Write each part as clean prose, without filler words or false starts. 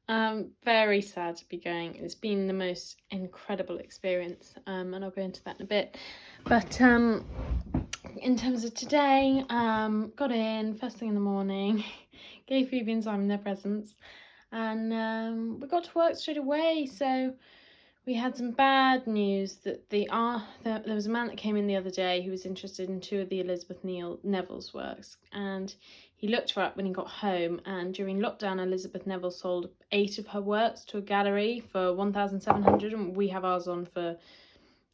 January. Very sad to be going. It's been the most incredible experience, and I'll go into that in a bit. But in terms of today, got in first thing in the morning, gave Phoebe and Simon their presents, and we got to work straight away. So we had some bad news that there was a man that came in the other day who was interested in 2 of the Elizabeth Neville's works, and he looked her up when he got home, and during lockdown Elizabeth Neville sold 8 of her works to a gallery for 1,700, and we have ours on for,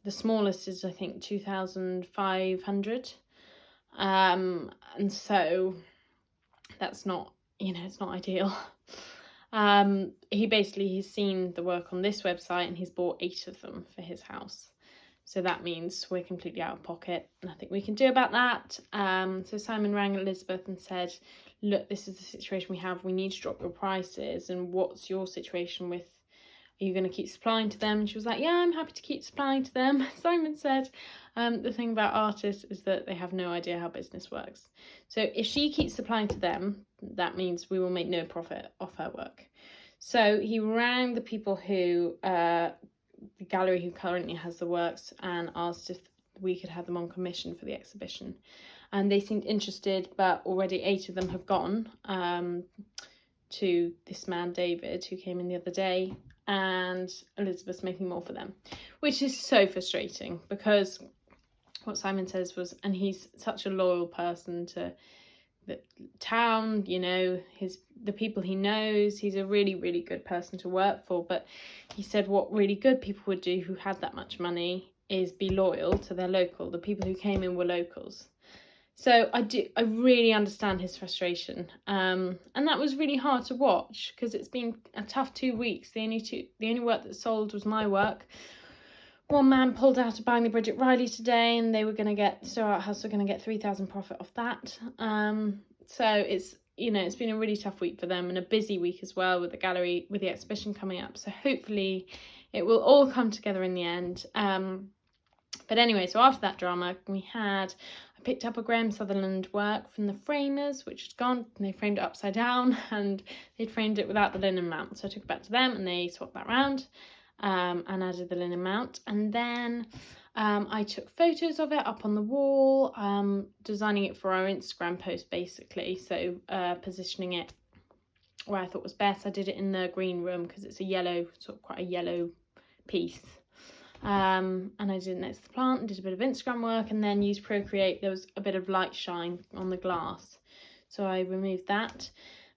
the smallest is I think 2,500, and so that's not, it's not ideal. He's seen the work on this website and he's bought 8 of them for his house. So that means we're completely out of pocket. Nothing we can do about that. So Simon rang Elizabeth and said, look, this is the situation we have. We need to drop your prices. And what's your situation with, are you going to keep supplying to them? And she was like, yeah, I'm happy to keep supplying to them. Simon said, the thing about artists is that they have no idea how business works. So if she keeps supplying to them, that means we will make no profit off her work. So he rang the people who, the gallery who currently has the works, and asked if we could have them on commission for the exhibition. And they seemed interested, but already 8 of them have gone to this man, David, who came in the other day, and Elizabeth's making more for them, which is so frustrating because what Simon says was, and he's such a loyal person to the town, the people he knows, he's a really, really good person to work for, but he said what really good people would do who had that much money is be loyal to their local. The people who came in were locals. So I really understand his frustration, and that was really hard to watch because it's been a tough 2 weeks. The only work that sold was my work. One man pulled out of buying the Bridget Riley today, and they were going to get, so Art House were going to get 3,000 profit off that. So it's, it's been a really tough week for them, and a busy week as well with the gallery, with the exhibition coming up. So hopefully it will all come together in the end. But anyway, so after that drama, I picked up a Graham Sutherland work from the Framers, which had gone, and they framed it upside down, and they'd framed it without the linen mount. So I took it back to them, and they swapped that round. And added the linen mount, and then I took photos of it up on the wall, designing it for our Instagram post basically, so positioning it where I thought was best. I did it in the green room because it's a yellow, sort of quite a yellow piece, and I did it next to the plant and did a bit of Instagram work, and then used Procreate. There was a bit of light shine on the glass, so I removed that.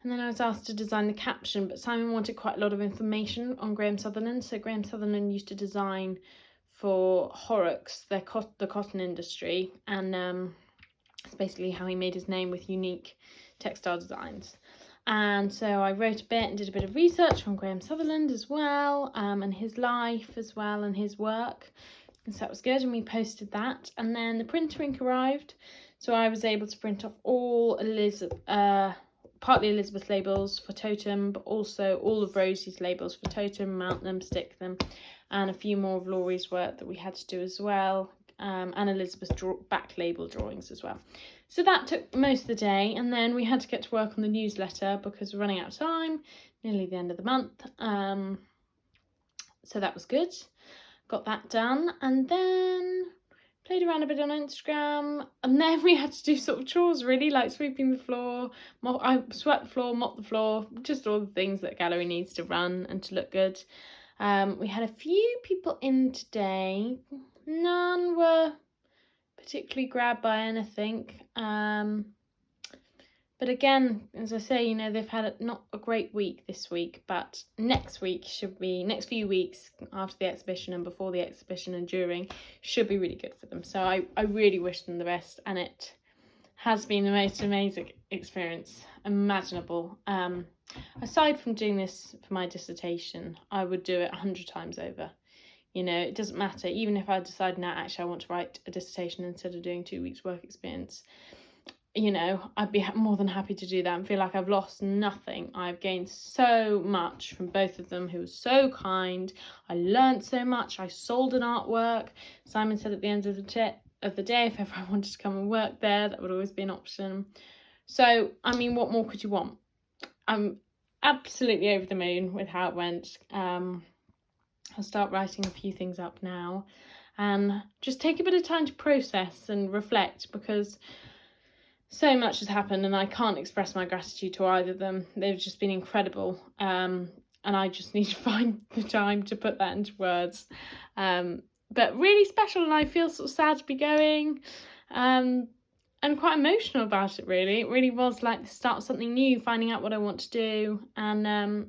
And then I was asked to design the caption, but Simon wanted quite a lot of information on Graham Sutherland. So Graham Sutherland used to design for Horrocks, the cotton industry, and it's basically how he made his name with unique textile designs. And so I wrote a bit and did a bit of research on Graham Sutherland as well, and his life as well, and his work. And so that was good, and we posted that. And then the printer ink arrived, so I was able to print off all partly Elizabeth labels for Totem, but also all of Rosie's labels for Totem, mount them, stick them, and a few more of Laurie's work that we had to do as well, and Elizabeth's back label drawings as well. So that took most of the day, and then we had to get to work on the newsletter because we're running out of time, nearly the end of the month. So that was good. Got that done, and then played around a bit on Instagram, and then we had to do sort of chores really, like sweeping the floor. I swept the floor, mopped the floor, just all the things that a gallery needs to run and to look good. We had a few people in today. None were particularly grabbed by anything. But again, as I say, they've had not a great week this week, but next few weeks after the exhibition and before the exhibition and during should be really good for them. So I really wish them the best, and it has been the most amazing experience imaginable. Aside from doing this for my dissertation, I would do it 100 times over. It doesn't matter, even if I decide now actually I want to write a dissertation instead of doing 2 weeks work experience. I'd be more than happy to do that and feel like I've lost nothing. I've gained so much from both of them, who were so kind. I learnt so much. I sold an artwork. Simon said at the end of the day, if ever I wanted to come and work there, that would always be an option. So, what more could you want? absolutely over the moon with how it went. I'll start writing a few things up now and just take a bit of time to process and reflect, because so much has happened and I can't express my gratitude to either of them. They've just been incredible. And I just need to find the time to put that into words. But really special, and I feel sort of sad to be going. And quite emotional about it, really. It really was like the start of something new, finding out what I want to do. And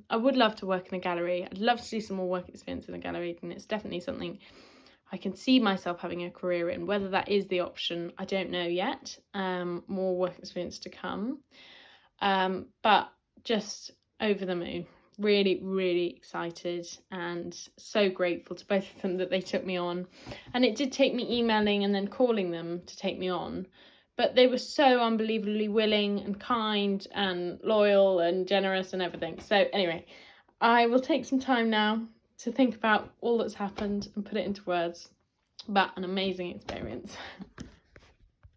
I would love to work in a gallery. I'd love to do some more work experience in a gallery, and it's definitely something I can see myself having a career in. Whether that is the option, I don't know yet. More work experience to come. But just over the moon. Really, really excited and so grateful to both of them that they took me on. And it did take me emailing and then calling them to take me on. But they were so unbelievably willing and kind and loyal and generous and everything. So anyway, I will take some time now to think about all that's happened and put it into words. But an amazing experience.